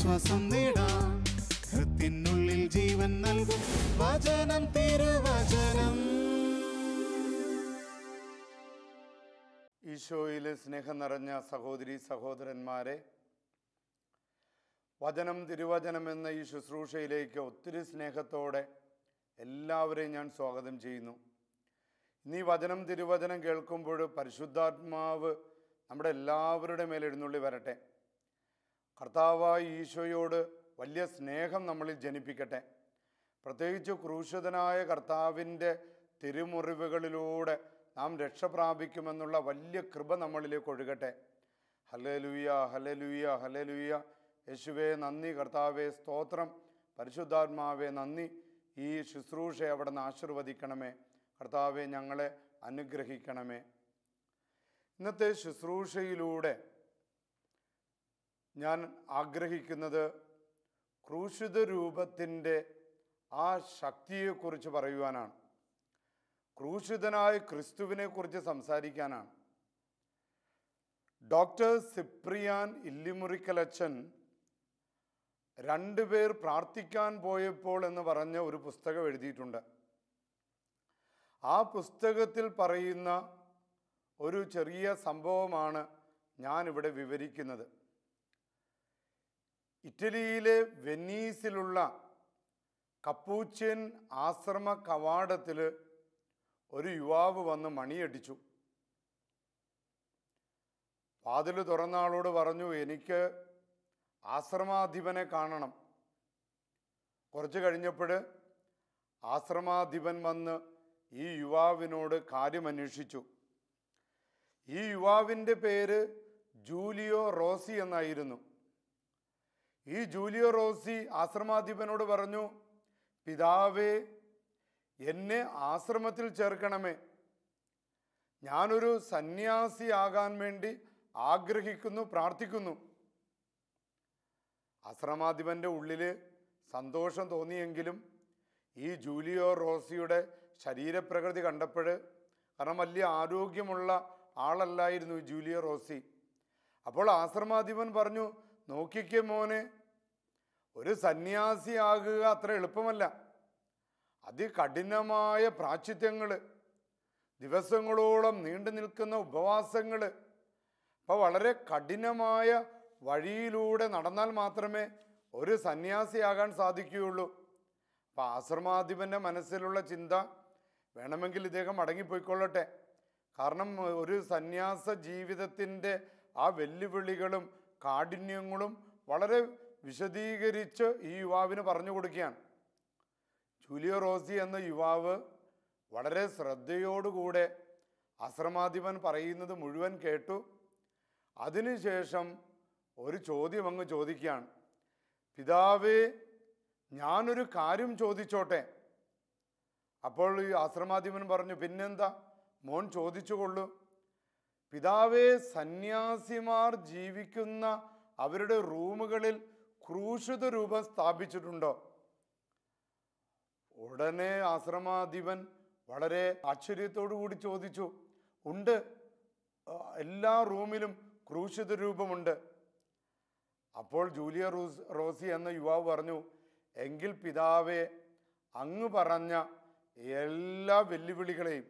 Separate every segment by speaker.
Speaker 1: ആശ്വാസം നേടാം. ഹൃത്തിനുള്ളിൽ ജീവൻ നൽകും വചനം, തിരുവചനം.
Speaker 2: ഈശോയിലെ സ്നേഹം നിറഞ്ഞ സഹോദരി സഹോദരന്മാരെ, വചനം തിരുവചനം എന്ന ഈ ശുശ്രൂഷയിലേക്ക് ഒത്തിരി സ്നേഹത്തോടെ എല്ലാവരെയും ഞാൻ സ്വാഗതം ചെയ്യുന്നു. ഇന്ന് ഈ വചനം തിരുവചനം കേൾക്കുമ്പോൾ പരിശുദ്ധാത്മാവ് നമ്മുടെ എല്ലാവരുടെ മേൽ എഴുന്നള്ളി വരട്ടെ. കർത്താവായ ഈശോയോട് വലിയ സ്നേഹം നമ്മളിൽ ജനിപ്പിക്കട്ടെ. പ്രത്യേകിച്ച് ക്രൂശിതനായ കർത്താവിൻ്റെ തിരുമുറിവുകളിലൂടെ നാം രക്ഷ പ്രാപിക്കുമെന്നുള്ള വലിയ കൃപ നമ്മളിലേക്ക് ഒഴുകട്ടെ. Hallelujah, hallelujah, hallelujah. യേശുവേ നന്ദി, കർത്താവേ സ്തോത്രം, പരിശുദ്ധാത്മാവേ നന്ദി. ഈ ശുശ്രൂഷയെ അവിടെ നിന്ന് ആശീർവദിക്കണമേ. കർത്താവെ ഞങ്ങളെ അനുഗ്രഹിക്കണമേ. ഇന്നത്തെ ശുശ്രൂഷയിലൂടെ ഞാൻ ആഗ്രഹിക്കുന്നത് ക്രൂശിത രൂപത്തിൻ്റെ ആ ശക്തിയെക്കുറിച്ച് പറയുവാനാണ്. ക്രൂശിതനായ ക്രിസ്തുവിനെ കുറിച്ച് സംസാരിക്കാനാണ്. ഡോക്ടർ സിപ്രിയാൻ ഇല്ലിമുറിക്കലച്ചൻ രണ്ടുപേർ പ്രാർത്ഥിക്കാൻ പോയപ്പോൾ എന്ന് പറഞ്ഞ ഒരു പുസ്തകം എഴുതിയിട്ടുണ്ട്. ആ പുസ്തകത്തിൽ പറയുന്ന ഒരു ചെറിയ സംഭവമാണ് ഞാനിവിടെ വിവരിക്കുന്നത്. ഇറ്റലിയിലെ വെനീസിലുള്ള കപ്പൂച്ചിൻ ആശ്രമ കവാടത്തിൽ ഒരു യുവാവ് വന്ന് മണിയടിച്ചു. വാതിൽ തുറന്ന ആളോട് പറഞ്ഞു, എനിക്ക് ആശ്രമാധിപനെ കാണണം. കുറച്ച് കഴിഞ്ഞപ്പോൾ ആശ്രമാധിപൻ വന്ന് ഈ യുവാവിനോട് കാര്യമന്വേഷിച്ചു. ഈ യുവാവിൻ്റെ പേര് ജൂലിയോ റോസി എന്നായിരുന്നു. ഈ ജൂലിയോ റോസി ആശ്രമാധിപനോട് പറഞ്ഞു, പിതാവേ എന്നെ ആശ്രമത്തിൽ ചേർക്കണമേ, ഞാനൊരു സന്യാസിയാകാൻ വേണ്ടി ആഗ്രഹിക്കുന്നു, പ്രാർത്ഥിക്കുന്നു. ആശ്രമാധിപൻ്റെ ഉള്ളിൽ സന്തോഷം തോന്നിയെങ്കിലും ഈ ജൂലിയോ റോസിയുടെ ശരീരപ്രകൃതി കണ്ടപ്പോൾ, കാരണം വലിയ ആരോഗ്യമുള്ള ആളല്ലായിരുന്നു ഈ ജൂലിയോ റോസി. അപ്പോൾ ആശ്രമാധിപൻ പറഞ്ഞു, നോക്കിക്കേ മോനെ, ഒരു സന്യാസിയാകുക അത്ര എളുപ്പമല്ല. അതികഠിനമായ പ്രാശ്ചിത്യങ്ങൾ, ദിവസങ്ങളോളം നീണ്ടു നിൽക്കുന്ന ഉപവാസങ്ങൾ, അപ്പോൾ വളരെ കഠിനമായ വഴിയിലൂടെ നടന്നാൽ മാത്രമേ ഒരു സന്യാസിയാകാൻ സാധിക്കുകയുള്ളൂ. അപ്പം ആശ്രമാധിപൻ്റെ മനസ്സിലുള്ള ചിന്ത, വേണമെങ്കിൽ ഇദ്ദേഹം മടങ്ങിപ്പോയിക്കൊള്ളട്ടെ, കാരണം ഒരു സന്യാസ ജീവിതത്തിൻ്റെ ആ വെല്ലുവിളികളും കാഠിന്യങ്ങളും വളരെ വിശദീകരിച്ച് ഈ യുവാവിന് പറഞ്ഞു കൊടുക്കുകയാണ്. ജൂലിയോ റോസി എന്ന യുവാവ് വളരെ ശ്രദ്ധയോടുകൂടെ ആശ്രമാധിപൻ പറയുന്നത് മുഴുവൻ കേട്ടു. അതിനുശേഷം ഒരു ചോദ്യം അങ്ങ് ചോദിക്കുകയാണ്, പിതാവേ ഞാനൊരു കാര്യം ചോദിച്ചോട്ടെ? അപ്പോൾ ഈ ആശ്രമാധിപൻ പറഞ്ഞു, പിന്നെന്താ മോൻ ചോദിച്ചുകൊള്ളൂ. പിതാവേ, സന്യാസിമാർ ജീവിക്കുന്ന അവരുടെ റൂമുകളിൽ ക്രൂശിത രൂപം സ്ഥാപിച്ചിട്ടുണ്ടോ? ഉടനെ ആശ്രമാധിപൻ വളരെ ആശ്ചര്യത്തോടു കൂടി ചോദിച്ചു, ഉണ്ട്, എല്ലാ റൂമിലും ക്രൂശിത രൂപമുണ്ട്. അപ്പോൾ ജൂലിയോ റോസി എന്ന യുവാവ് പറഞ്ഞു, എങ്കിൽ പിതാവേ അങ്ങ് പറഞ്ഞ എല്ലാ വെല്ലുവിളികളെയും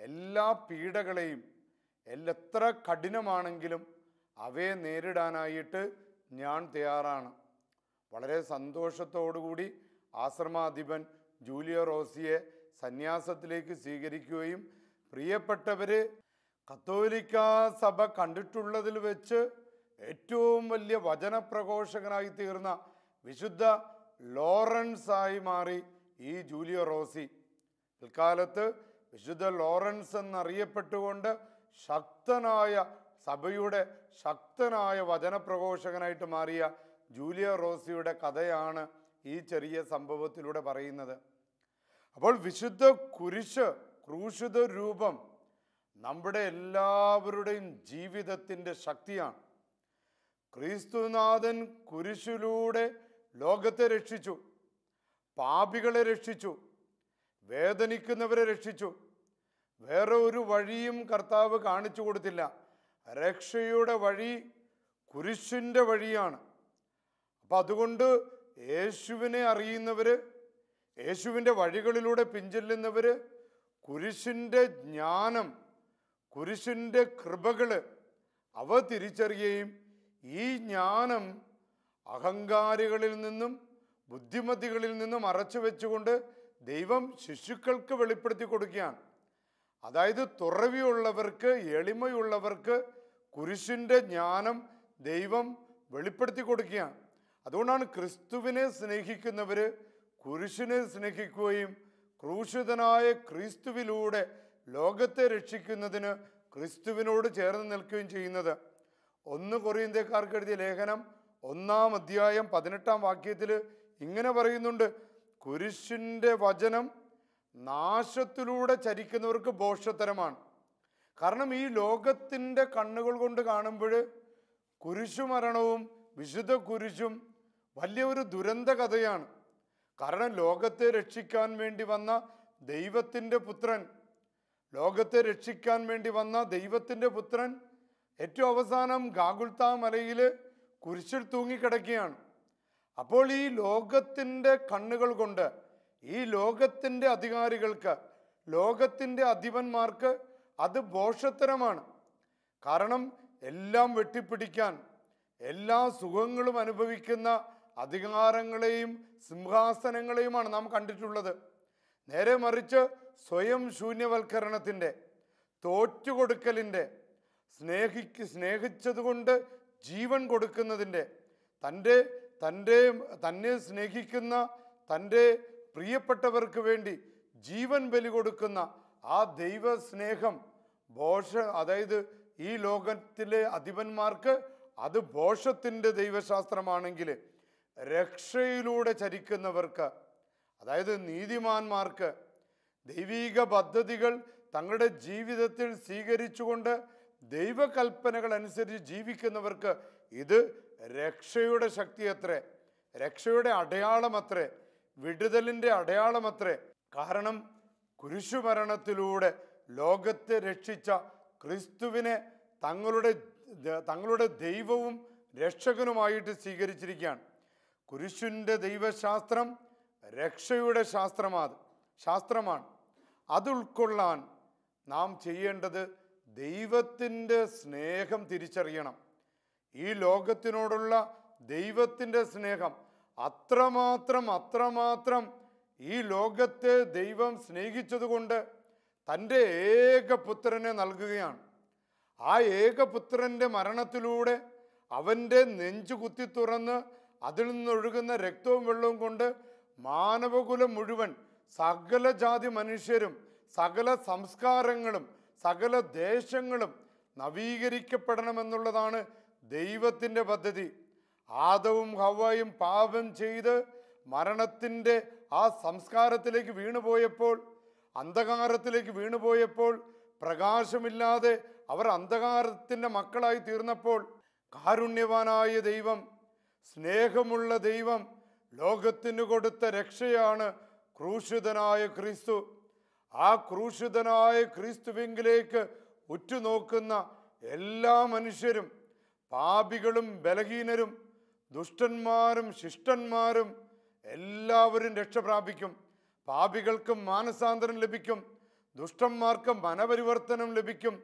Speaker 2: എല്ലാ പീഡകളെയും എത്ര കഠിനമാണെങ്കിലും അവയെ നേരിടാനായിട്ട് ഞാൻ തയ്യാറാണ്. വളരെ സന്തോഷത്തോടുകൂടി ആശ്രമാധിപൻ ജൂലിയോ റോസിയെ സന്യാസത്തിലേക്ക് സ്വീകരിക്കുകയും, പ്രിയപ്പെട്ടവര്, കത്തോലിക്ക സഭ കണ്ടിട്ടുള്ളതിൽ വെച്ച് ഏറ്റവും വലിയ വചനപ്രഘോഷകനായി തീർന്ന വിശുദ്ധ ലോറൻസായി മാറി ഈ ജൂലിയോ റോസി. പിൽക്കാലത്ത് വിശുദ്ധ ലോറൻസ് എന്നറിയപ്പെട്ടുകൊണ്ട് ശക്തനായ സഭയുടെ ശക്തനായ വചനപ്രഘോഷകനായിട്ട് മാറിയ ജൂലിയോ റോസിയുടെ കഥയാണ് ഈ ചെറിയ സംഭവത്തിലൂടെ പറയുന്നത്. അപ്പോൾ വിശുദ്ധ കുരിശ്, ക്രൂശിത രൂപം നമ്മുടെ എല്ലാവരുടെയും ജീവിതത്തിൻ്റെ ശക്തിയാണ്. ക്രിസ്തുനാഥൻ കുരിശിലൂടെ ലോകത്തെ രക്ഷിച്ചു, പാപികളെ രക്ഷിച്ചു, വേദനിക്കുന്നവരെ രക്ഷിച്ചു. വേറെ ഒരു വഴിയും കർത്താവ് കാണിച്ചു കൊടുത്തില്ല. രക്ഷയുടെ വഴി കുരിശിൻ്റെ വഴിയാണ്. അപ്പം അതുകൊണ്ട് യേശുവിനെ അറിയുന്നവർ, യേശുവിൻ്റെ വഴികളിലൂടെ പിഞ്ചെല്ലുന്നവർ കുരിശിൻ്റെ ജ്ഞാനം, കുരിശിൻ്റെ കൃപകൾ അവ തിരിച്ചറിയുകയും ഈ ജ്ഞാനം അഹങ്കാരികളിൽ നിന്നും ബുദ്ധിമതികളിൽ നിന്നും മറച്ചു വെച്ചുകൊണ്ട് ദൈവം ശിശുക്കൾക്ക് വെളിപ്പെടുത്തി കൊടുക്കുകയാണ്. അതായത് തുറവിയുള്ളവർക്ക്, എളിമയുള്ളവർക്ക് കുരിശിൻ്റെ ജ്ഞാനം ദൈവം വെളിപ്പെടുത്തി കൊടുക്കുകയാണ്. അതുകൊണ്ടാണ് ക്രിസ്തുവിനെ സ്നേഹിക്കുന്നവർ കുരിശിനെ സ്നേഹിക്കുകയും ക്രൂശിതനായ ക്രിസ്തുവിലൂടെ ലോകത്തെ രക്ഷിക്കുന്നതിന് ക്രിസ്തുവിനോട് ചേർന്ന് നിൽക്കുകയും ചെയ്യുന്നത്. 1 കൊറിന്ത്യക്കാർക്ക് എഴുതിയ ലേഖനം 1-ാം അധ്യായം 18-ാം വാക്യത്തിൽ ഇങ്ങനെ പറയുന്നുണ്ട്: കുരിശിൻ്റെ വചനം നാശത്തിലൂടെ ചരിക്കുന്നവർക്ക് ഭോഷത്തരമാണ്. കാരണം ഈ ലോകത്തിൻ്റെ കണ്ണുകൾ കൊണ്ട് കാണുമ്പോൾ കുരിശുമരണവും വിശുദ്ധ കുരിശും വലിയൊരു ദുരന്ത കഥയാണ്. കാരണം ലോകത്തെ രക്ഷിക്കാൻ വേണ്ടി വന്ന ദൈവത്തിൻ്റെ പുത്രൻ, ലോകത്തെ രക്ഷിക്കാൻ വേണ്ടി വന്ന ദൈവത്തിൻ്റെ പുത്രൻ ഏറ്റവും അവസാനം ഗാഗുൽത്താ മലയിൽ കുരിശിൽ തൂങ്ങിക്കിടക്കുകയാണ്. അപ്പോൾ ഈ ലോകത്തിൻ്റെ കണ്ണുകൾ കൊണ്ട് ഈ ലോകത്തിൻ്റെ അധികാരികൾക്ക്, ലോകത്തിൻ്റെ അധിപന്മാർക്ക് അത് ഭോഷത്തരമാണ്. കാരണം എല്ലാം വെട്ടിപ്പിടിക്കാൻ, എല്ലാ സുഖങ്ങളും അനുഭവിക്കുന്ന അധികാരങ്ങളെയും സിംഹാസനങ്ങളെയുമാണ് നാം കണ്ടിട്ടുള്ളത്. നേരെ മറിച്ച് സ്വയം ശൂന്യവൽക്കരണത്തിൻ്റെ, തോറ്റുകൊടുക്കലിൻ്റെ, സ്നേഹിച്ചതുകൊണ്ട് ജീവൻ കൊടുക്കുന്നതിൻ്റെ, തന്നെ സ്നേഹിക്കുന്ന തൻ്റെ പ്രിയപ്പെട്ടവർക്ക് വേണ്ടി ജീവൻ ബലി കൊടുക്കുന്ന ആ ദൈവസ്നേഹം അതായത് ഈ ലോകത്തിലെ അധിപന്മാർക്ക് അത് ഭോഷത്തിൻ്റെ ദൈവശാസ്ത്രമാണെങ്കിൽ, രക്ഷയിലൂടെ ചരിക്കുന്നവർക്ക്, അതായത് നീതിമാന്മാർക്ക്, ദൈവീക പദ്ധതികൾ തങ്ങളുടെ ജീവിതത്തിൽ സ്വീകരിച്ചുകൊണ്ട് ദൈവകൽപ്പനകൾ അനുസരിച്ച് ജീവിക്കുന്നവർക്ക് ഇത് രക്ഷയുടെ ശക്തിയത്രേ, രക്ഷയുടെ അടയാളമത്രേ, വിടുതലിൻ്റെ അടയാളമത്രേ. കാരണം കുരിശുമരണത്തിലൂടെ ലോകത്തെ രക്ഷിച്ച ക്രിസ്തുവിനെ തങ്ങളുടെ ദൈവവും രക്ഷകനുമായിട്ട് സ്വീകരിച്ചിരിക്കുകയാണ്. കുരിശിൻ്റെ ദൈവശാസ്ത്രം രക്ഷയുടെ ശാസ്ത്രമാണ്. അത് ഉൾക്കൊള്ളാൻ നാം ചെയ്യേണ്ടത് ദൈവത്തിൻ്റെ സ്നേഹം തിരിച്ചറിയണം. ഈ ലോകത്തിനോടുള്ള ദൈവത്തിൻ്റെ സ്നേഹം അത്രമാത്രം ഈ ലോകത്തെ ദൈവം സ്നേഹിച്ചതുകൊണ്ട് തൻ്റെ ഏകപുത്രനെ നൽകുകയാണ്. ആ ഏകപുത്രൻ്റെ മരണത്തിലൂടെ അവൻ്റെ നെഞ്ചു കുത്തി തുറന്ന് അതിൽ നിന്നൊഴുകുന്ന രക്തവും വെള്ളവും കൊണ്ട് മാനവകുലം മുഴുവൻ, സകല ജാതി മനുഷ്യരും, സകല സംസ്കാരങ്ങളും, സകല ദേശങ്ങളും നവീകരിക്കപ്പെടണമെന്നുള്ളതാണ് ദൈവത്തിൻ്റെ പദ്ധതി. ആദവും ഹവ്വയും പാപം ചെയ്ത് മരണത്തിൻ്റെ ആ സംസ്കാരത്തിലേക്ക് വീണുപോയപ്പോൾ, അന്ധകാരത്തിലേക്ക് വീണുപോയപ്പോൾ, പ്രകാശമില്ലാതെ അവർ അന്ധകാരത്തിൻ്റെ മക്കളായി തീർന്നപ്പോൾ, കാരുണ്യവാനായ ദൈവം, സ്നേഹമുള്ള ദൈവം ലോകത്തിന് കൊടുത്ത രക്ഷയാണ് ക്രൂശിതനായ ക്രിസ്തു. ആ ക്രൂശിതനായ ക്രിസ്തുവിങ്കിലേക്ക് ഉറ്റുനോക്കുന്ന എല്ലാ മനുഷ്യരും, പാപികളും ബലഹീനരും, ദുഷ്ടന്മാരും ശിഷ്ടന്മാരും എല്ലാവരും രക്ഷ പ്രാപിക്കും. പാപികൾക്ക് മാനസാന്തരം ലഭിക്കും, ദുഷ്ടന്മാർക്ക് മനപരിവർത്തനം ലഭിക്കും,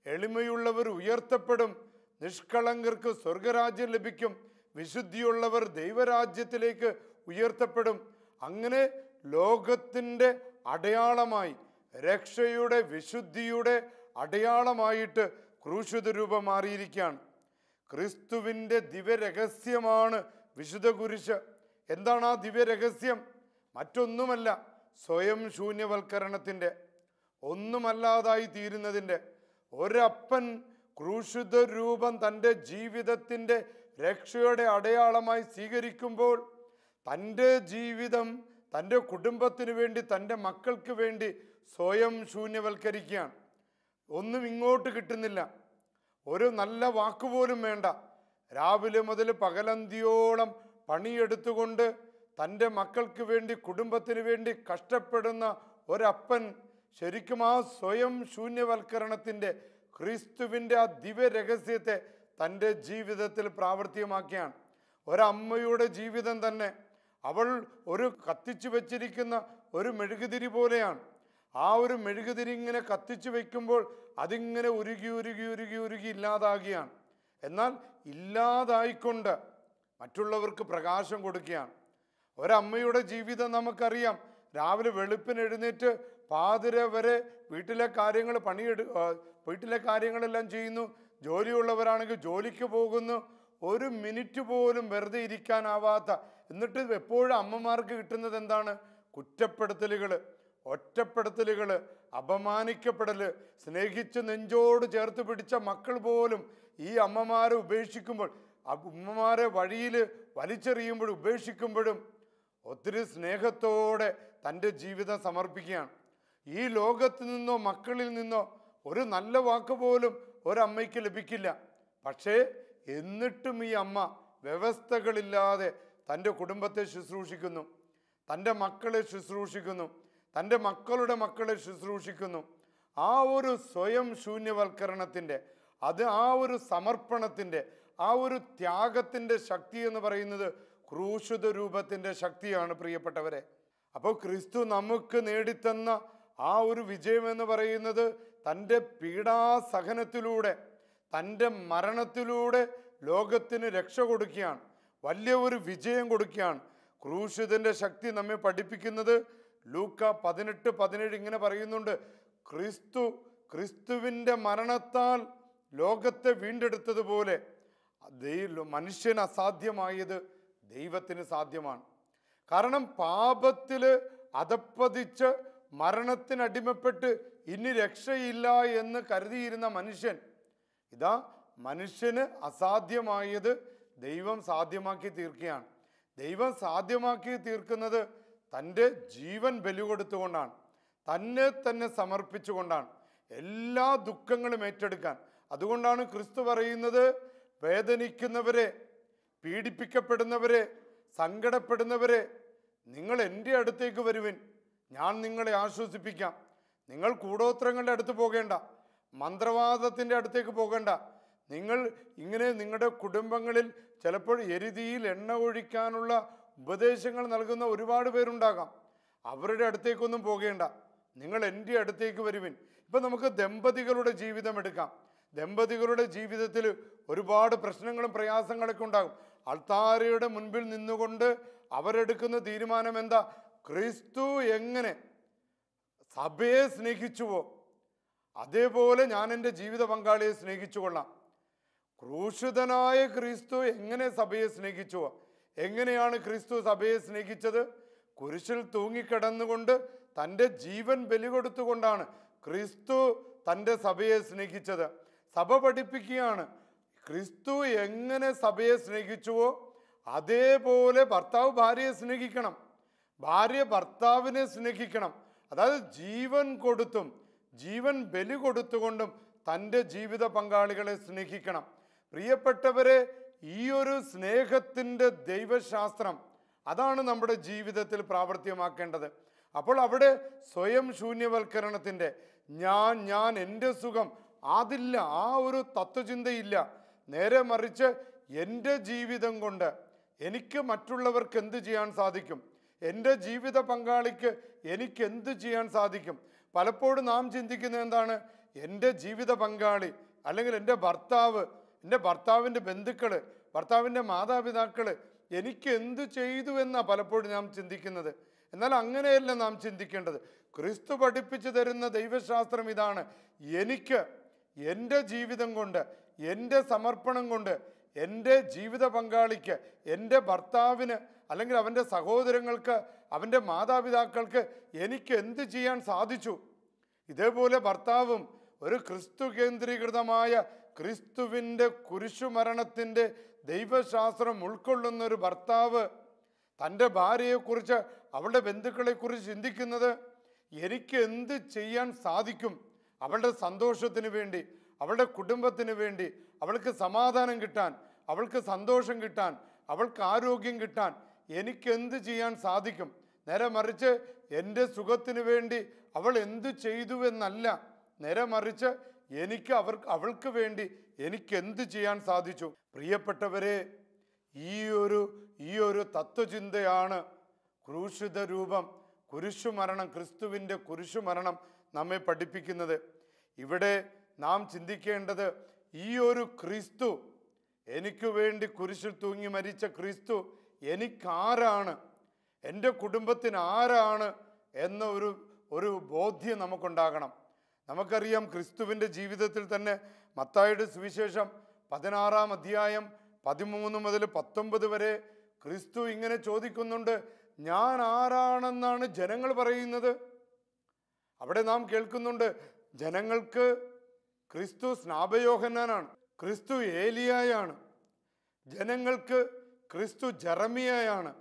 Speaker 2: എളിമയുള്ളവർ ഉയർത്തപ്പെടും, നിഷ്കളങ്കർക്ക് സ്വർഗരാജ്യം ലഭിക്കും, വിശുദ്ധിയുള്ളവർ ദൈവരാജ്യത്തിലേക്ക് ഉയർത്തപ്പെടും. അങ്ങനെ ലോകത്തിൻ്റെ അടയാളമായി, രക്ഷയുടെ വിശുദ്ധിയുടെ അടയാളമായിട്ട് ക്രൂശിത രൂപം മാറിയിരിക്കുകയാണ്. ക്രിസ്തുവിൻ്റെ ദിവ്യരഹസ്യമാണ് വിശുദ്ധ കുരിശ്. എന്താണ് ആ ദിവ്യരഹസ്യം? മറ്റൊന്നുമല്ല, സ്വയം ശൂന്യവൽക്കരണത്തിൻ്റെ, ഒന്നുമല്ലാതായി തീരുന്നതിൻ്റെ. ഒരപ്പൻ ക്രൂശിത രൂപം തൻ്റെ ജീവിതത്തിൻ്റെ രക്ഷയുടെ അടയാളമായി സ്വീകരിക്കുമ്പോൾ തൻ്റെ ജീവിതം തൻ്റെ കുടുംബത്തിന് വേണ്ടി, തൻ്റെ മക്കൾക്ക് വേണ്ടി സ്വയം ശൂന്യവൽക്കരിക്കുകയാണ്. ഒന്നും ഇങ്ങോട്ട് കിട്ടുന്നില്ല, ഒരു നല്ല വാക്കുപോലും വേണ്ട. രാവിലെ മുതൽ പകലന്തിയോളം പണിയെടുത്തുകൊണ്ട് തൻ്റെ മക്കൾക്ക് വേണ്ടി, കുടുംബത്തിന് വേണ്ടി കഷ്ടപ്പെടുന്ന ഒരപ്പൻ ശരിക്കും ആ സ്വയം ശൂന്യവൽക്കരണത്തിൻ്റെ, ക്രിസ്തുവിൻ്റെ ആ ദിവ്യരഹസ്യത്തെ തൻ്റെ ജീവിതത്തിൽ പ്രാവർത്തികമാക്കിയാണ്. ഒരമ്മയുടെ ജീവിതം തന്നെ അവൾ ഒരു കത്തിച്ചു വെച്ചിരിക്കുന്ന ഒരു മെഴുകുതിരി പോലെയാണ്. ആ ഒരു മെഴുകുതിരി ഇങ്ങനെ കത്തിച്ചു വെക്കുമ്പോൾ അതിങ്ങനെ ഉരുകി ഉരുകി ഉരുകി ഉരുകി ഇല്ലാതാകുകയാണ്. എന്നാൽ ഇല്ലാതായിക്കൊണ്ട് മറ്റുള്ളവർക്ക് പ്രകാശം കൊടുക്കുകയാണ്. ഒരമ്മയുടെ ജീവിതം നമുക്കറിയാം. രാവിലെ വെളുപ്പിന് എഴുന്നേറ്റ് പാതിര വരെ വീട്ടിലെ കാര്യങ്ങളെല്ലാം ചെയ്യുന്നു. ജോലിയുള്ളവരാണെങ്കിൽ ജോലിക്ക് പോകുന്നു. ഒരു മിനിറ്റ് പോലും വെറുതെ ഇരിക്കാനാവാത്ത, എന്നിട്ട് എപ്പോഴും അമ്മമാർക്ക് കിട്ടുന്നത് എന്താണ്? കുറ്റപ്പെടുത്തലുകൾ, ഒറ്റപ്പെടുത്തലുകൾ, അപമാനിക്കപ്പെടൽ. സ്നേഹിച്ച് നെഞ്ചോട് ചേർത്ത് പിടിച്ച മക്കൾ പോലും ഈ അമ്മമാരെ ഉപേക്ഷിക്കുമ്പോൾ, അമ്മമാരെ വഴിയിൽ വലിച്ചെറിയുമ്പോഴും ഉപേക്ഷിക്കുമ്പോഴും ഒത്തിരി സ്നേഹത്തോടെ തൻ്റെ ജീവിതം സമർപ്പിക്കുകയാണ്. ഈ ലോകത്ത് നിന്നോ മക്കളിൽ നിന്നോ ഒരു നല്ല വാക്ക് പോലും ഒരമ്മയ്ക്ക് ലഭിക്കില്ല. പക്ഷേ എന്നിട്ടും ഈ അമ്മ വ്യവസ്ഥകളില്ലാതെ തൻ്റെ കുടുംബത്തെ ശുശ്രൂഷിക്കുന്നു, തൻ്റെ മക്കളെ ശുശ്രൂഷിക്കുന്നു, തൻ്റെ മക്കളുടെ മക്കളെ ശുശ്രൂഷിക്കുന്നു. ആ ഒരു സ്വയം ശൂന്യവൽക്കരണത്തിൻ്റെ, ആ ഒരു സമർപ്പണത്തിൻ്റെ, ആ ഒരു ത്യാഗത്തിൻ്റെ ശക്തി എന്ന് പറയുന്നത് ക്രൂശിത രൂപത്തിൻ്റെ ശക്തിയാണ് പ്രിയപ്പെട്ടവരെ. അപ്പോൾ ക്രിസ്തു നമുക്ക് നേടിത്തന്ന ആ ഒരു വിജയം എന്ന് പറയുന്നത് തൻ്റെ പീഡാസഹനത്തിലൂടെ, തൻ്റെ മരണത്തിലൂടെ ലോകത്തിന് രക്ഷ കൊടുക്കുകയാണ്, വലിയ ഒരു വിജയം കൊടുക്കുകയാണ്. ക്രൂശിതൻ്റെ ശക്തി നമ്മെ പഠിപ്പിക്കുന്നത് ലൂക്ക 18:17 ഇങ്ങനെ പറയുന്നുണ്ട്: ക്രിസ്തുവിൻ്റെ മരണത്താൽ ലോകത്തെ വീണ്ടെടുത്തതുപോലെ മനുഷ്യന് അസാധ്യമായത് ദൈവത്തിന് സാധ്യമാണ്. കാരണം പാപത്തിൽ അധപ്പതിച്ച് മരണത്തിനടിമപ്പെട്ട് ഇനി രക്ഷയില്ല എന്ന് കരുതിയിരുന്ന മനുഷ്യൻ, ഇതാ മനുഷ്യന് അസാധ്യമായത് ദൈവം സാധ്യമാക്കി തീർക്കുകയാണ്. ദൈവം സാധ്യമാക്കി തീർക്കുന്നത് തൻ്റെ ജീവൻ ബലി കൊടുത്തുകൊണ്ടാണ്, തന്നെ സമർപ്പിച്ചുകൊണ്ടാണ്, എല്ലാ ദുഃഖങ്ങളും ഏറ്റെടുക്കാൻ. അതുകൊണ്ടാണ് ക്രിസ്തു പറയുന്നത്, വേദനിക്കുന്നവരെ, പീഡിപ്പിക്കപ്പെടുന്നവരെ, സങ്കടപ്പെടുന്നവരെ, നിങ്ങൾ എൻ്റെ അടുത്തേക്ക് വരുവിൻ, ഞാൻ നിങ്ങളെ ആശ്വസിപ്പിക്കാം. നിങ്ങൾ കൂടോത്രങ്ങളുടെ അടുത്ത് പോകേണ്ട, മന്ത്രവാദത്തിൻ്റെ അടുത്തേക്ക് പോകേണ്ട. നിങ്ങൾ ഇങ്ങനെ നിങ്ങളുടെ കുടുംബങ്ങളിൽ ചിലപ്പോൾ എരുതിയിൽ എണ്ണ ഒഴിക്കാനുള്ള ഉപദേശങ്ങൾ നൽകുന്ന ഒരുപാട് പേരുണ്ടാകാം. അവരുടെ അടുത്തേക്കൊന്നും പോകേണ്ട, നിങ്ങൾ എൻ്റെ അടുത്തേക്ക് വരുവിൻ. ഇപ്പം നമുക്ക് ദമ്പതികളുടെ ജീവിതം എടുക്കാം. ദമ്പതികളുടെ ജീവിതത്തിൽ ഒരുപാട് പ്രശ്നങ്ങളും പ്രയാസങ്ങളൊക്കെ ഉണ്ടാകും. അൾത്താരയുടെ മുൻപിൽ നിന്നുകൊണ്ട് അവരെടുക്കുന്ന തീരുമാനം എന്താ? ക്രിസ്തു എങ്ങനെ സഭയെ സ്നേഹിച്ചുവോ അതേപോലെ ഞാൻ എൻ്റെ ജീവിത പങ്കാളിയെ സ്നേഹിച്ചു കൊള്ളാം. ക്രൂശിതനായ ക്രിസ്തു എങ്ങനെ സഭയെ സ്നേഹിച്ചുവോ? എങ്ങനെയാണ് ക്രിസ്തു സഭയെ സ്നേഹിച്ചത്? കുരിശിൽ തൂങ്ങിക്കിടന്നുകൊണ്ട് തൻ്റെ ജീവൻ ബലി കൊടുത്തുകൊണ്ടാണ് ക്രിസ്തു തൻ്റെ സഭയെ സ്നേഹിച്ചത്. സഭ പഠിപ്പിക്കുകയാണ്, ക്രിസ്തു എങ്ങനെ സഭയെ സ്നേഹിച്ചുവോ അതേപോലെ ഭർത്താവ് ഭാര്യയെ സ്നേഹിക്കണം, ഭാര്യ ഭർത്താവിനെ സ്നേഹിക്കണം. അതായത് ജീവൻ കൊടുത്തും ജീവൻ ബലി കൊടുത്തുകൊണ്ടും തൻ്റെ ജീവിത പങ്കാളികളെ സ്നേഹിക്കണം. പ്രിയപ്പെട്ടവരെ, ഈ ഒരു സ്നേഹത്തിൻ്റെ ദൈവശാസ്ത്രം അതാണ് നമ്മുടെ ജീവിതത്തിൽ പ്രാവർത്തികമാക്കേണ്ടത്. അപ്പോൾ അവിടെ സ്വയം ശൂന്യവൽക്കരണത്തിൻ്റെ ഞാൻ എൻ്റെ സുഖം അതില്ല, ആ ഒരു തത്വചിന്തയില്ല. നേരെ മറിച്ച് എൻ്റെ ജീവിതം കൊണ്ട് എനിക്ക് മറ്റുള്ളവർക്ക് എന്ത് ചെയ്യാൻ സാധിക്കും, എൻ്റെ ജീവിത പങ്കാളിക്ക് എനിക്ക് എന്ത് ചെയ്യാൻ സാധിക്കും. പലപ്പോഴും നാം ചിന്തിക്കുന്നത് എന്താണ്? എൻ്റെ ജീവിത പങ്കാളി അല്ലെങ്കിൽ എൻ്റെ ഭർത്താവ്, എൻ്റെ ഭർത്താവിൻ്റെ ബന്ധുക്കൾ, ഭർത്താവിൻ്റെ മാതാപിതാക്കൾ എനിക്ക് എന്ത് ചെയ്തു എന്നാണ് പലപ്പോഴും നാം ചിന്തിക്കുന്നത്. എന്നാൽ അങ്ങനെയല്ല നാം ചിന്തിക്കേണ്ടത്. ക്രിസ്തു പഠിപ്പിച്ചു തരുന്ന ദൈവശാസ്ത്രം ഇതാണ്: എനിക്ക് എൻ്റെ ജീവിതം കൊണ്ട്, എൻ്റെ സമർപ്പണം കൊണ്ട് എൻ്റെ ജീവിത പങ്കാളിക്ക്, എൻ്റെ ഭർത്താവിന് അല്ലെങ്കിൽ അവൻ്റെ സഹോദരങ്ങൾക്ക്, അവൻ്റെ മാതാപിതാക്കൾക്ക് എനിക്ക് എന്ത് ചെയ്യാൻ സാധിച്ചു. ഇതേപോലെ ഭർത്താവും ഒരു ക്രിസ്തു കേന്ദ്രീകൃതമായ ക്രിസ്തുവിൻ്റെ കുരിശുമരണത്തിൻ്റെ ദൈവശാസ്ത്രം ഉൾക്കൊള്ളുന്ന ഒരു ഭർത്താവ് തൻ്റെ ഭാര്യയെക്കുറിച്ച്, അവളുടെ ബന്ധുക്കളെക്കുറിച്ച് ചിന്തിക്കുന്നത് എനിക്ക് എന്ത് ചെയ്യാൻ സാധിക്കും, അവളുടെ സന്തോഷത്തിന് വേണ്ടി, അവളുടെ കുടുംബത്തിന് വേണ്ടി, അവൾക്ക് സമാധാനം കിട്ടാൻ, അവൾക്ക് സന്തോഷം കിട്ടാൻ, അവൾക്ക് ആരോഗ്യം കിട്ടാൻ എനിക്ക് എന്ത് ചെയ്യാൻ സാധിക്കും. നേരെ മറിച്ച് എൻ്റെ സുഖത്തിന് വേണ്ടി അവൾ എന്തു ചെയ്തു എന്നല്ല, നേരെ മറിച്ച് അവൾക്ക് വേണ്ടി എനിക്ക് എന്ത് ചെയ്യാൻ സാധിച്ചു. പ്രിയപ്പെട്ടവരെ, ഈ ഒരു തത്വചിന്തയാണ് ക്രൂശിത രൂപം, കുരിശുമരണം, ക്രിസ്തുവിൻ്റെ കുരിശുമരണം നമ്മെ പഠിപ്പിക്കുന്നത്. ഇവിടെ നാം ചിന്തിക്കേണ്ടത്, ഈ ഒരു ക്രിസ്തു, എനിക്ക് വേണ്ടി കുരിശിൽ തൂങ്ങി മരിച്ച ക്രിസ്തു എനിക്കാരാണ്, എൻ്റെ കുടുംബത്തിന് ആരാണ് എന്ന ഒരു ബോധ്യം നമുക്കുണ്ടാകണം. നമുക്കറിയാം, ക്രിസ്തുവിൻ്റെ ജീവിതത്തിൽ തന്നെ മത്തായിയുടെ സുവിശേഷം 16-ാം അധ്യായം 13 മുതൽ 19 വരെ ക്രിസ്തു ഇങ്ങനെ ചോദിക്കുന്നുണ്ട്, ഞാൻ ആരാണെന്നാണ് ജനങ്ങൾ പറയുന്നത്? അവിടെ നാം കേൾക്കുന്നുണ്ട്, ജനങ്ങൾക്ക് ക്രിസ്തു സ്നാപയോഹന്നാനാണ്, ക്രിസ്തു ഏലിയായാണ്, ജനങ്ങൾക്ക് ക്രിസ്തു ജെറമിയായാണ്.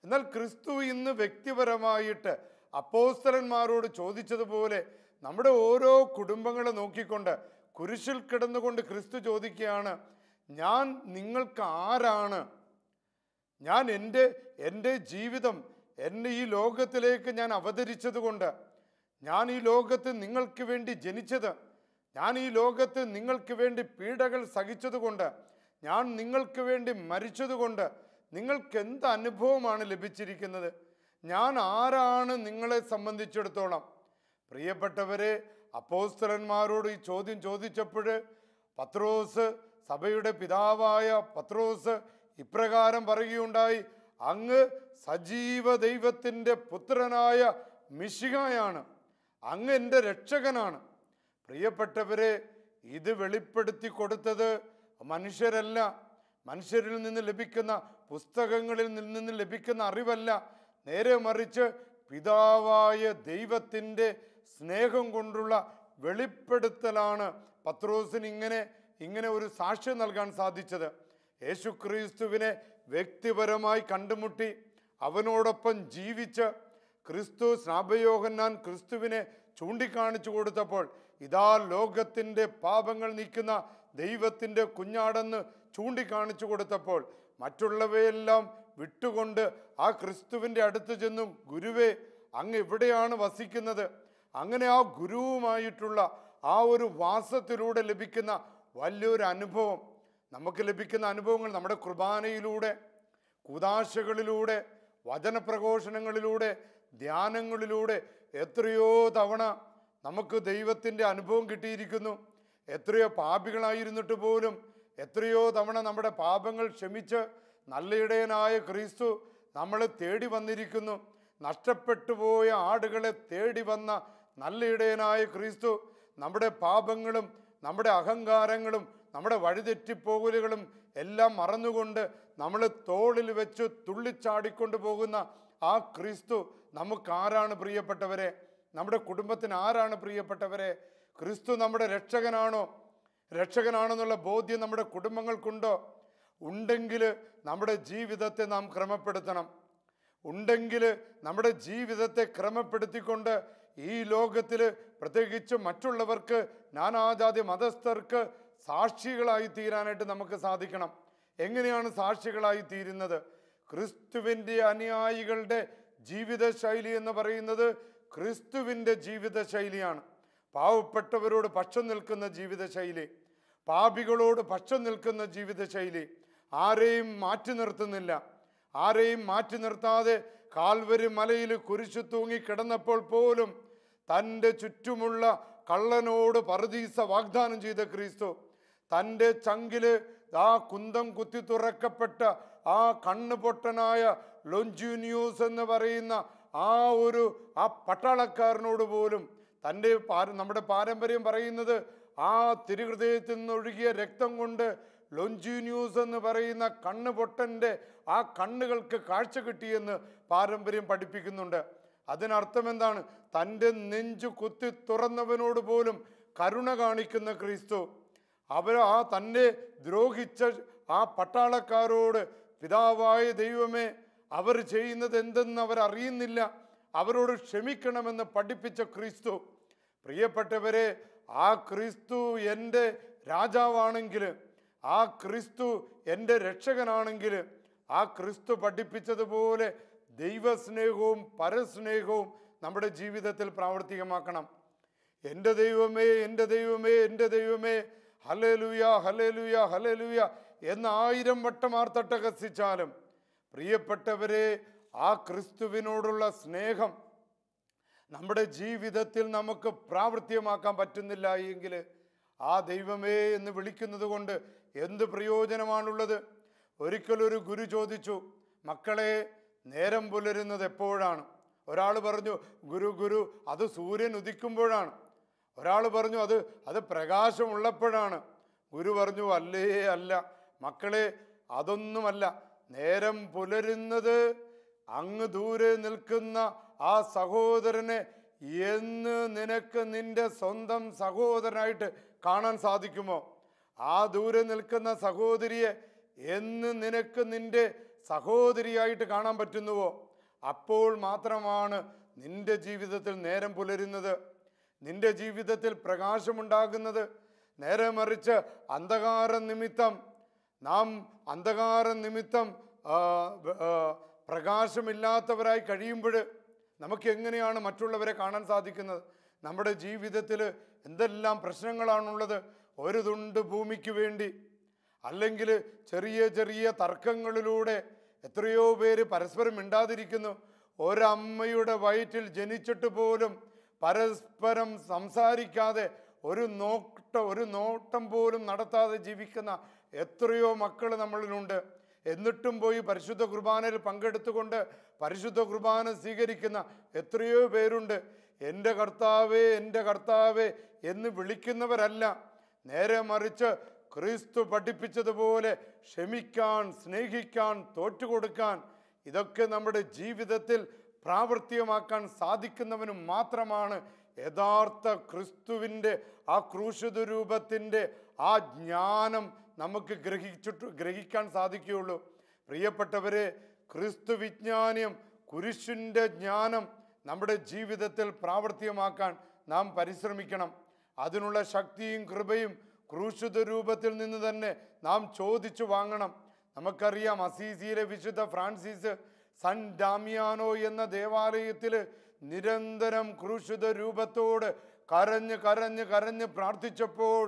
Speaker 2: എന്നാൽ ക്രിസ്തു ഇന്ന് വ്യക്തിപരമായിട്ട് അപ്പോസ്തലന്മാരോട് ചോദിച്ചതുപോലെ നമ്മുടെ ഓരോ കുടുംബങ്ങളെ നോക്കിക്കൊണ്ട് കുരിശിൽ കിടന്നുകൊണ്ട് ക്രിസ്തു ചോദിക്കുകയാണ്, ഞാൻ നിങ്ങൾക്ക് ആരാണ്? ഞാൻ എൻ്റെ ജീവിതം, എൻ്റെ ഈ ലോകത്തിലേക്ക് ഞാൻ അവതരിച്ചത് കൊണ്ട്, ഞാൻ ഈ ലോകത്ത് നിങ്ങൾക്ക് വേണ്ടി ജനിച്ചത്, ഞാൻ ഈ ലോകത്ത് നിങ്ങൾക്ക് വേണ്ടി പീഡകൾ സഹിച്ചതുകൊണ്ട്, ഞാൻ നിങ്ങൾക്ക് വേണ്ടി മരിച്ചതുകൊണ്ട് നിങ്ങൾക്ക് എന്ത് അനുഭവമാണ് ലഭിച്ചിരിക്കുന്നത്? ഞാൻ ആരാണ് നിങ്ങളെ സംബന്ധിച്ചിടത്തോളം? പ്രിയപ്പെട്ടവരെ, അപ്പോസ്തലന്മാരോട് ഈ ചോദ്യം ചോദിച്ചപ്പോൾ പത്രോസ്, സഭയുടെ പിതാവായ പത്രോസ് ഇപ്രകാരം പറയുകയുണ്ടായി, അങ്ങ് സജീവ ദൈവത്തിൻ്റെ പുത്രനായ മിശിഹായാണ്, അങ്ങ് എൻ്റെ രക്ഷകനാണ്. പ്രിയപ്പെട്ടവരെ, ഇത് വെളിപ്പെടുത്തി കൊടുത്തത് മനുഷ്യരല്ല, മനുഷ്യരിൽ നിന്ന് ലഭിക്കുന്ന പുസ്തകങ്ങളിൽ നിന്ന് ലഭിക്കുന്ന അറിവല്ല, നേരെ മറിച്ച് പിതാവായ ദൈവത്തിൻ്റെ സ്നേഹം കൊണ്ടുള്ള വെളിപ്പെടുത്തലാണ് പത്രോസിന് ഇങ്ങനെ ഒരു സാക്ഷ്യം നൽകാൻ സാധിച്ചത്. യേശുക്രിസ്തുവിനെ വ്യക്തിപരമായി കണ്ടുമുട്ടി അവനോടൊപ്പം ജീവിച്ച് ക്രിസ്തു സ്നാപയോഹന്നാൻ ക്രിസ്തുവിനെ ചൂണ്ടിക്കാണിച്ചു കൊടുത്തപ്പോൾ, ഇതാ ലോകത്തിൻ്റെ പാപങ്ങൾ നീക്കുന്ന ദൈവത്തിൻ്റെ കുഞ്ഞാടെന്ന് ചൂണ്ടിക്കാണിച്ചു കൊടുത്തപ്പോൾ, മറ്റുള്ളവയെല്ലാം വിട്ടുകൊണ്ട് ആ ക്രിസ്തുവിൻ്റെ അടുത്ത് ചെന്നു, ഗുരുവേ, അങ്ങ് എവിടെയാണ് വസിക്കുന്നത്? അങ്ങനെ ആ ഗുരുവുമായിട്ടുള്ള ആ ഒരു വാസത്തിലൂടെ ലഭിക്കുന്ന വലിയൊരു അനുഭവം, നമുക്ക് ലഭിക്കുന്ന അനുഭവങ്ങൾ നമ്മുടെ കുർബാനയിലൂടെ, കൂദാശകളിലൂടെ, വചനപ്രഘോഷണങ്ങളിലൂടെ, ധ്യാനങ്ങളിലൂടെ എത്രയോ തവണ നമുക്ക് ദൈവത്തിൻ്റെ അനുഭവം കിട്ടിയിരിക്കുന്നു. എത്രയോ പാപികളായിരുന്നിട്ട് പോലും എത്രയോ തവണ നമ്മുടെ പാപങ്ങൾ ക്ഷമിച്ച് നല്ല ഇടയനായ ക്രിസ്തു നമ്മളെ തേടി വന്നിരിക്കുന്നു. നഷ്ടപ്പെട്ടു പോയ ആടുകളെ തേടി വന്ന നല്ല ഇടയനായ ക്രിസ്തു നമ്മുടെ പാപങ്ങളും നമ്മുടെ അഹങ്കാരങ്ങളും നമ്മുടെ വഴിതെറ്റിപ്പോകലുകളും എല്ലാം മറന്നുകൊണ്ട് നമ്മളെ തോളിൽ വെച്ച് തുള്ളിച്ചാടിക്കൊണ്ട് പോകുന്ന ആ ക്രിസ്തു നമുക്കാരാണ് പ്രിയപ്പെട്ടവരെ? നമ്മുടെ കുടുംബത്തിന് ആരാണ് പ്രിയപ്പെട്ടവരെ? ക്രിസ്തു നമ്മുടെ രക്ഷകനാണെന്നുള്ള ബോധ്യം നമ്മുടെ കുടുംബങ്ങൾക്കുണ്ടോ? ഉണ്ടെങ്കിൽ നമ്മുടെ ജീവിതത്തെ നാം ക്രമപ്പെടുത്തണം. ഉണ്ടെങ്കിൽ നമ്മുടെ ജീവിതത്തെ ക്രമപ്പെടുത്തിക്കൊണ്ട് ഈ ലോകത്തിൽ പ്രത്യേകിച്ച് മറ്റുള്ളവർക്ക്, നാനാജാതി മതസ്ഥർക്ക് സാക്ഷികളായി തീരാനായിട്ട് നമുക്ക് സാധിക്കണം. എങ്ങനെയാണ് സാക്ഷികളായി തീരുന്നത്? ക്രിസ്തുവിൻ്റെ അനുയായികളുടെ ജീവിതശൈലി എന്ന് പറയുന്നത് ക്രിസ്തുവിൻ്റെ ജീവിതശൈലിയാണ്. പാവപ്പെട്ടവരോട് പക്ഷം നിൽക്കുന്ന ജീവിതശൈലി, പാപികളോട് പക്ഷം നിൽക്കുന്ന ജീവിതശൈലി, ആരെയും മാറ്റി നിർത്തുന്നില്ല. ആരെയും മാറ്റി നിർത്താതെ കാൽവരി മലയിൽ കുരിശു തൂങ്ങി കിടന്നപ്പോൾ പോലും തൻ്റെ ചുറ്റുമുള്ള കള്ളനോട് പറുദീസ വാഗ്ദാനം ചെയ്ത ക്രിസ്തു, തൻ്റെ ചങ്കില് ആ കുന്തം കുത്തി തുറക്കപ്പെട്ട ആ കണ്ണുപൊട്ടനായ ലൊഞ്ചൂനിയൂസ് എന്ന് പറയുന്ന ആ പട്ടാളക്കാരനോട് പോലും നമ്മുടെ പാരമ്പര്യം പറയുന്നത് ആ തിരുഹൃദയത്തിൽ നിന്നൊഴുകിയ രക്തം കൊണ്ട് ലൊഞ്ചൂനിയൂസ് എന്ന് പറയുന്ന കണ്ണുപൊട്ടൻ്റെ ആ കണ്ണുകൾക്ക് കാഴ്ച കിട്ടിയെന്ന് പാരമ്പര്യം പഠിപ്പിക്കുന്നുണ്ട്. അതിനർത്ഥം എന്താണ്? തൻ്റെ നെഞ്ചു കുത്തി തുറന്നവനോട് പോലും കരുണ കാണിക്കുന്ന ക്രിസ്തു. തന്നെ ദ്രോഹിച്ച ആ പട്ടാളക്കാരോട്, പിതാവായ ദൈവമേ, അവർ ചെയ്യുന്നത് എന്തെന്ന് അവരറിയുന്നില്ല, അവരോട് ക്ഷമിക്കണമെന്ന് പഠിപ്പിച്ച ക്രിസ്തു. പ്രിയപ്പെട്ടവരെ, ആ ക്രിസ്തു എൻ്റെ രാജാവാണെങ്കിൽ, ആ ക്രിസ്തു എൻ്റെ രക്ഷകനാണെങ്കിൽ, ആ ക്രിസ്തു പഠിപ്പിച്ചതുപോലെ ദൈവസ്നേഹവും പരസ്നേഹവും നമ്മുടെ ജീവിതത്തിൽ പ്രാവർത്തികമാക്കണം. എൻ്റെ ദൈവമേ, എൻ്റെ ദൈവമേ, എൻ്റെ ദൈവമേ, ഹല്ലേലൂയ, ഹല്ലേലൂയ, ഹല്ലേലൂയ എന്ന് 1000 വട്ടം ആർത്തട്ടഹസിച്ചാലും പ്രിയപ്പെട്ടവരെ, ആ ക്രിസ്തുവിനോടുള്ള സ്നേഹം നമ്മുടെ ജീവിതത്തിൽ നമുക്ക് പ്രാവർത്തികമാക്കാൻ പറ്റുന്നില്ല എങ്കിൽ ആ ദൈവമേ എന്ന് വിളിക്കുന്നത് കൊണ്ട് എന്ത് പ്രയോജനമാണുള്ളത്? ഒരിക്കലൊരു ഗുരു ചോദിച്ചു, മക്കളെ, നേരം പുലരുന്നത് എപ്പോഴാണ്? ഒരാൾ പറഞ്ഞു, ഗുരു അത് സൂര്യൻ ഉദിക്കുമ്പോഴാണ്. ഒരാൾ പറഞ്ഞു, അത് പ്രകാശമുള്ളപ്പോഴാണ്. ഗുരു പറഞ്ഞു, അല്ല മക്കളെ, അതൊന്നുമല്ല. നേരം പുലരുന്നത് അങ്ങ് ദൂരെ നിൽക്കുന്ന ആ സഹോദരനെ എന്ന് നിനക്ക് നിന്റെ സ്വന്തം സഹോദരനായിട്ട് കാണാൻ സാധിക്കുമോ? ആ ദൂരെ നിൽക്കുന്ന സഹോദരിയെ എന്ന് നിനക്ക് നിന്റെ സഹോദരിയായിട്ട് കാണാൻ പറ്റുന്നുവോ? അപ്പോൾ മാത്രമാണ് നിന്റെ ജീവിതത്തിൽ നേരം പുലരുന്നത്, നിന്റെ ജീവിതത്തിൽ പ്രകാശമുണ്ടാകുന്നത്. നേരെ മറിച്ച് അന്ധകാര നിമിത്തം പ്രകാശമില്ലാത്തവരായി കഴിയുമ്പോൾ നമുക്ക് എങ്ങനെയാണ് മറ്റുള്ളവരെ കാണാൻ സാധിക്കുന്നത്? നമ്മുടെ ജീവിതത്തിൽ എന്തെല്ലാം പ്രശ്നങ്ങളാണുള്ളത്? ഒരു തുണ്ട് ഭൂമിക്ക് വേണ്ടി, അല്ലെങ്കിൽ ചെറിയ ചെറിയ തർക്കങ്ങളിലൂടെ എത്രയോ പേര് പരസ്പരം മിണ്ടാതിരിക്കുന്നു. ഒരമ്മയുടെ വയറ്റിൽ ജനിച്ചിട്ട് പോലും പരസ്പരം സംസാരിക്കാതെ ഒരു നോട്ടം പോലും നടത്താതെ ജീവിക്കുന്ന എത്രയോ മക്കൾ നമ്മളിലുണ്ട്. എന്നിട്ടും പോയി പരിശുദ്ധ കുർബാനയിൽ പങ്കെടുത്തുകൊണ്ട് പരിശുദ്ധ കുർബാന സ്വീകരിക്കുന്ന എത്രയോ പേരുണ്ട്. എൻ്റെ കർത്താവേ എന്ന് വിളിക്കുന്നവരല്ല, നേരെ മറിച്ച് ക്രിസ്തു പഠിപ്പിച്ചതുപോലെ ക്ഷമിക്കാൻ, സ്നേഹിക്കാൻ, തോറ്റുകൊടുക്കാൻ, ഇതൊക്കെ നമ്മുടെ ജീവിതത്തിൽ പ്രാവർത്തികമാക്കാൻ സാധിക്കുന്നവന് മാത്രമാണ് യഥാർത്ഥ ക്രിസ്തുവിൻ്റെ ആ ക്രൂശിത രൂപത്തിൻ്റെ ആ ജ്ഞാനം നമുക്ക് ഗ്രഹിക്കാൻ സാധിക്കുകയുള്ളൂ. പ്രിയപ്പെട്ടവരെ, ക്രിസ്തു വിജ്ഞാനം, കുരിശിൻ്റെ ജ്ഞാനം നമ്മുടെ ജീവിതത്തിൽ പ്രാവർത്തികമാക്കാൻ നാം പരിശ്രമിക്കണം. അതിനുള്ള ശക്തിയും കൃപയും ക്രൂശിത രൂപത്തിൽ നിന്ന് തന്നെ നാം ചോദിച്ചു വാങ്ങണം. നമുക്കറിയാം, അസീസിയിലെ വിശുദ്ധ ഫ്രാൻസിസ് സൻ ഡാമിയാനോ എന്ന ദേവാലയത്തിൽ നിരന്തരം ക്രൂശിത രൂപത്തോട് കരഞ്ഞ് പ്രാർത്ഥിച്ചപ്പോൾ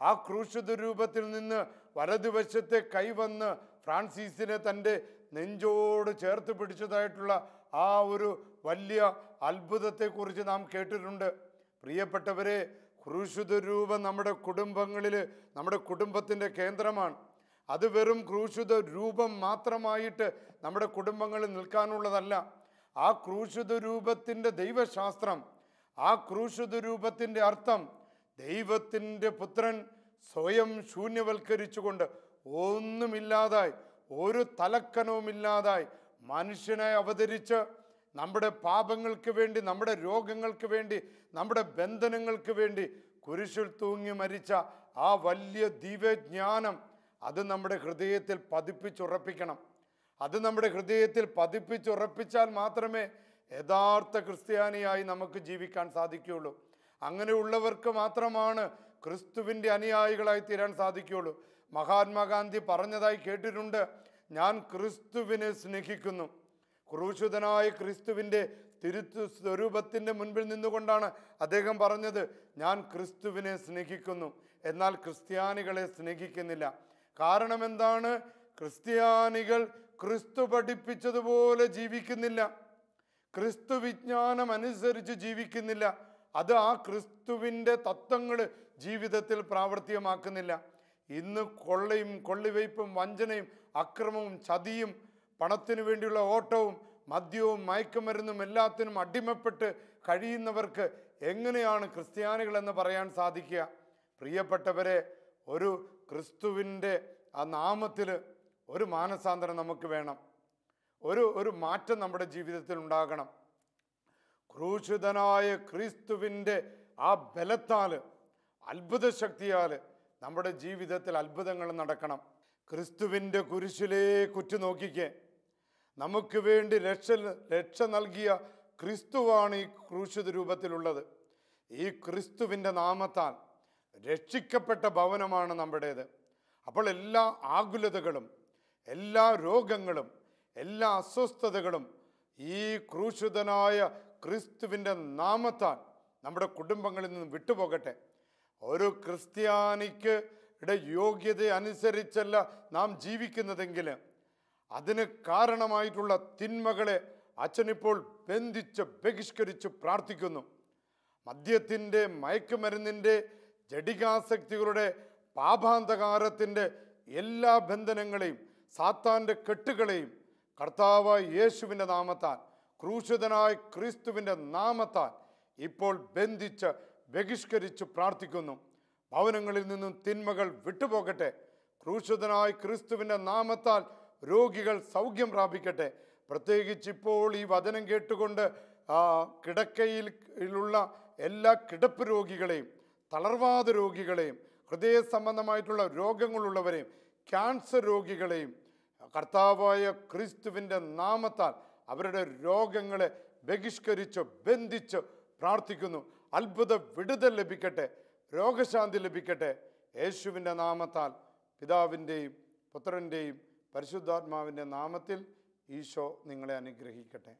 Speaker 2: ആ ക്രൂശിത രൂപത്തിൽ നിന്ന് വലതുവശത്തെ കൈവന്ന് ഫ്രാൻസിസിനെ തൻ്റെ നെഞ്ചോട് ചേർത്ത് പിടിച്ചതായിട്ടുള്ള ആ ഒരു വലിയ അത്ഭുതത്തെക്കുറിച്ച് നാം കേട്ടിട്ടുണ്ട്. പ്രിയപ്പെട്ടവരെ, ക്രൂശിത രൂപം നമ്മുടെ കുടുംബങ്ങളിൽ, നമ്മുടെ കുടുംബത്തിൻ്റെ കേന്ദ്രമാണ്. അത് വെറും ക്രൂശിത രൂപം മാത്രമായിട്ട് നമ്മുടെ കുടുംബങ്ങളിൽ നിൽക്കാനുള്ളതല്ല. ആ ക്രൂശിത രൂപത്തിൻ്റെ ദൈവശാസ്ത്രം, ആ ക്രൂശിത രൂപത്തിൻ്റെ അർത്ഥം, ദൈവത്തിൻ്റെ പുത്രൻ സ്വയം ശൂന്യവൽക്കരിച്ചുകൊണ്ട് ഒന്നുമില്ലാതായി, ഒരു തലക്കനവുമില്ലാതായി മനുഷ്യനായി അവതരിച്ച് നമ്മുടെ പാപങ്ങൾക്ക് വേണ്ടി, നമ്മുടെ രോഗങ്ങൾക്ക് വേണ്ടി, നമ്മുടെ ബന്ധനങ്ങൾക്ക് വേണ്ടി കുരിശിൽ തൂങ്ങി മരിച്ച ആ വലിയ ദിവ്യജ്ഞാനം അത് നമ്മുടെ ഹൃദയത്തിൽ പതിപ്പിച്ചുറപ്പിക്കണം. അത് നമ്മുടെ ഹൃദയത്തിൽ പതിപ്പിച്ചുറപ്പിച്ചാൽ മാത്രമേ യഥാർത്ഥ ക്രിസ്ത്യാനിയായി നമുക്ക് ജീവിക്കാൻ സാധിക്കുകയുള്ളൂ. അങ്ങനെയുള്ളവർക്ക് മാത്രമാണ് ക്രിസ്തുവിൻ്റെ അനുയായികളായി തീരാൻ സാധിക്കുകയുള്ളൂ. മഹാത്മാഗാന്ധി പറഞ്ഞതായി കേട്ടിട്ടുണ്ട്, ഞാൻ ക്രിസ്തുവിനെ സ്നേഹിക്കുന്നു. ക്രൂശിതനായ ക്രിസ്തുവിൻ്റെ സ്വരൂപത്തിൻ്റെ മുൻപിൽ നിന്നുകൊണ്ടാണ് അദ്ദേഹം പറഞ്ഞത്, ഞാൻ ക്രിസ്തുവിനെ സ്നേഹിക്കുന്നു, എന്നാൽ ക്രിസ്ത്യാനികളെ സ്നേഹിക്കുന്നില്ല. കാരണം എന്താണ്? ക്രിസ്ത്യാനികൾ ക്രിസ്തു പഠിപ്പിച്ചതുപോലെ ജീവിക്കുന്നില്ല, ക്രിസ്തു വിജ്ഞാനം അനുസരിച്ച് ജീവിക്കുന്നില്ല. അത് ആ ക്രിസ്തുവിൻ്റെ തത്വങ്ങൾ ജീവിതത്തിൽ പ്രാവർത്തികമാക്കുന്നില്ല. ഇന്ന് കൊള്ളയും കൊള്ളിവയ്പും വഞ്ചനയും അക്രമവും ചതിയും പണത്തിനു വേണ്ടിയുള്ള ഓട്ടവും മദ്യവും മയക്കുമരുന്നും എല്ലാത്തിനും അടിമപ്പെട്ട് കഴിയുന്നവർക്ക് എങ്ങനെയാണ് ക്രിസ്ത്യാനികളെന്ന് പറയാൻ സാധിക്കുക? പ്രിയപ്പെട്ടവരെ, ഒരു ക്രിസ്തുവിൻ്റെ ആ നാമത്തിൽ ഒരു മാനസാന്തരം നമുക്ക് വേണം. ഒരു മാറ്റം നമ്മുടെ ജീവിതത്തിൽ ഉണ്ടാകണം. ക്രൂശിതനായ ക്രിസ്തുവിൻ്റെ ആ ബലത്താൽ, അത്ഭുത ശക്തിയാൽ നമ്മുടെ ജീവിതത്തിൽ അത്ഭുതങ്ങൾ നടക്കണം. ക്രിസ്തുവിൻ്റെ കുരിശിലേക്ക് ഉറ്റുനോക്കിക്കേ. നമുക്ക് വേണ്ടി രക്ഷ നൽകിയ ക്രിസ്തുവാണ് ഈ ക്രൂശിത രൂപത്തിലുള്ളത്. ഈ ക്രിസ്തുവിൻ്റെ നാമത്താൽ രക്ഷിക്കപ്പെട്ട ഭവനമാണ് നമ്മുടേത്. അപ്പോൾ എല്ലാ ആകുലതകളും, എല്ലാ രോഗങ്ങളും, എല്ലാ അസ്വസ്ഥതകളും ഈ ക്രൂശിതനായ ക്രിസ്തുവിൻ്റെ നാമത്താൽ നമ്മുടെ കുടുംബങ്ങളിൽ നിന്ന് വിട്ടുപോകട്ടെ. ഒരു ക്രിസ്ത്യാനിക്ക് യോഗ്യത അനുസരിച്ചല്ല നാം ജീവിക്കുന്നതെങ്കിൽ അതിന് കാരണമായിട്ടുള്ള തിന്മകളെ അച്ഛനിപ്പോൾ ബന്ധിച്ച് ബഹിഷ്കരിച്ച് പ്രാർത്ഥിക്കുന്നു. മദ്യത്തിൻ്റെ, മയക്കുമരുന്നിൻ്റെ, ജഡികാസക്തികളുടെ, പാപാന്തകാരത്തിൻ്റെ എല്ലാ ബന്ധനങ്ങളെയും സാത്താൻ്റെ കെട്ടുകളെയും കർത്താവായ യേശുവിൻ്റെ നാമത്താൽ, ക്രൂശിതനായ ക്രിസ്തുവിൻ്റെ നാമത്താൽ ഇപ്പോൾ ബന്ധിച്ച് ബഹിഷ്കരിച്ച് പ്രാർത്ഥിക്കുന്നു. ഭവനങ്ങളിൽ നിന്നും തിന്മകൾ വിട്ടുപോകട്ടെ. ക്രൂശിതനായ ക്രിസ്തുവിൻ്റെ നാമത്താൽ രോഗികൾ സൗഖ്യം പ്രാപിക്കട്ടെ. പ്രത്യേകിച്ച് ഇപ്പോൾ ഈ വചനം കേട്ടുകൊണ്ട് കിടക്കയിലുള്ള എല്ലാ കിടപ്പ് രോഗികളെയും, തളർവാദ രോഗികളെയും, ഹൃദയ സംബന്ധമായിട്ടുള്ള രോഗങ്ങളുള്ളവരെയും, ക്യാൻസർ രോഗികളെയും കർത്താവായ ക്രിസ്തുവിൻ്റെ നാമത്താൽ അവരുടെ രോഗങ്ങളെ ബഹിഷ്കരിച്ച് ബന്ധിച്ച് പ്രാർത്ഥിക്കുന്നു. അത്ഭുത വിടുതൽ ലഭിക്കട്ടെ, രോഗശാന്തി ലഭിക്കട്ടെ. യേശുവിൻ്റെ നാമത്താൽ, പിതാവിൻ്റെയും പുത്രൻ്റെയും പരിശുദ്ധാത്മാവിൻ്റെ നാമത്തിൽ ഈശോ നിങ്ങളെ അനുഗ്രഹിക്കട്ടെ.